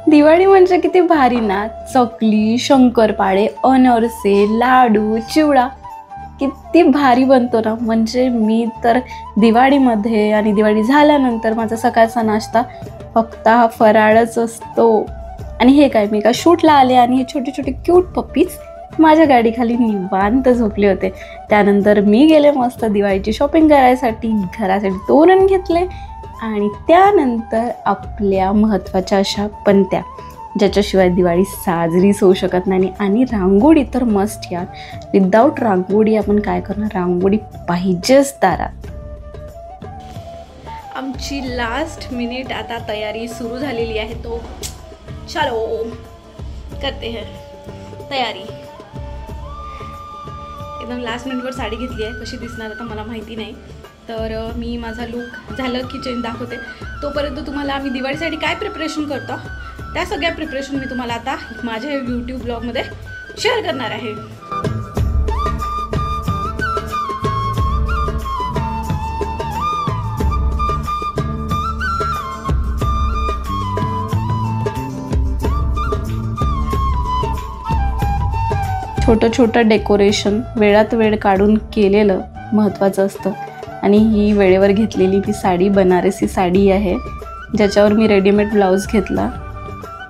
दिवाळी म्हणजे किती भारी ना. चकली, शंकरपाळे, अनारसे, लाडू, चिवडा किती भारी बनतो ना. म्हणजे मी तर दिवाळीमध्ये आणि दिवाळी झाल्यानंतर माझा सकाळचा नाश्ता फक्त हा फराळच असतो. आणि हे काय, मी का शूटला आले आणि हे छोटे छोटे क्यूट पप्पीज माझ्या गाडीखाली निवांत झोपले होते. त्यानंतर मी गेले मस्त दिवाळीची शॉपिंग करायसाठी, घरासाठी तोरण घेतले आणि त्यानंतर आपल्या महत्त्वाच्या अशा पणत्या, ज्याच्याशिवाय दिवाळी साजरीच होऊ शकत नाही. आणि रांगोळी तर मस्ट यार. विदाऊट रांगोळी आपण काय करणार, रांगोळी पाहिजेच दारात. आमची लास्ट मिनिट आता तयारी सुरू झालेली आहे. तो चलो करते हैं तयारी. एकदम लास्ट मिनिटवर साडी घेतली आहे. कशी दिसणार आता मला माहिती नाही. तर मी माझा लूक झालं की चेंज दाखवते. तोपर्यंत तुम्हाला आम्ही दिवाळीसाठी काय प्रिपरेशन करतो त्या सगळ्या प्रिपरेशन मी तुम्हाला आता माझ्या यूट्यूब ब्लॉगमध्ये शेअर करणार आहे. छोटं छोटं डेकोरेशन वेळात वेळ काढून केलेलं महत्त्वाचं असतं. आणि ही वेळेवर घेतलेली मी साडी बनारसी साडी आहे, ज्याच्यावर मी रेडीमेड ब्लाऊज घेतला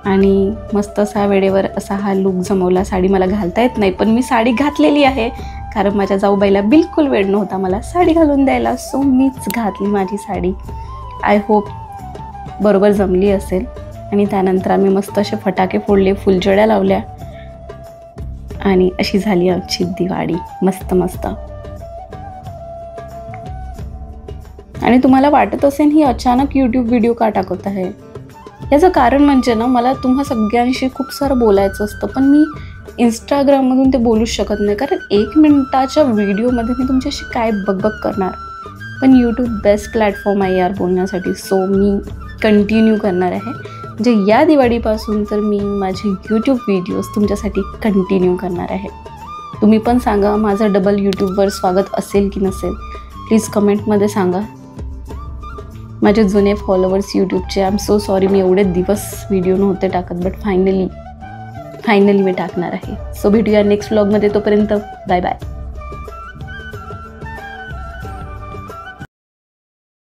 आणि मस्त असा वेळेवर असा हा लूक जमवला. साडी मला घालता येत नाही, पण मी साडी घातलेली आहे कारण माझ्या जाऊबाईला बिलकुल वेळ नव्हता मला साडी घालून द्यायला. सो मीच घातली माझी साडी. आय होप बरोबर जमली असेल. आणि त्यानंतर आम्ही मस्त असे फटाके फोडले, फुलझड्या लावल्या आणि अशी झाली आमची दिवाळी मस्त मस्त. आणि तुम्हाला वाटत असेल ही अचानक यूट्यूब व्हिडिओ का टाकत आहे, याचं कारण म्हणजे ना, मला तुम्हा सगळ्यांशी खूप सारं बोलायचं असतं, पण मी इंस्टाग्राममधून ते बोलूच शकत नाही. कारण 1 मिनिटाच्या व्हिडिओमध्ये मी तुमच्याशी काय बकबक करणार. पण यूट्यूब बेस्ट प्लॅटफॉर्म आहे यार बोलण्यासाठी. सो मी कंटिन्यू करणार आहे. म्हणजे या दिवाळीपासून तर मी माझे यूट्यूब व्हिडिओज तुमच्यासाठी कंटिन्यू करणार आहे. तुम्ही पण सांगा माझं डबल यूट्यूबवर स्वागत असेल की नसेल, प्लीज कमेंटमध्ये सांगा. माझे जुने फॉलोअर्स यूट्यूबचे, आय एम सो सॉरी, मी एवढे दिवस व्हिडिओ नव्हते टाकत, बट फायनली मी टाकणार आहे. सो भेटूया नेक्स्ट व्लॉगमध्ये. तोपर्यंत बाय बाय.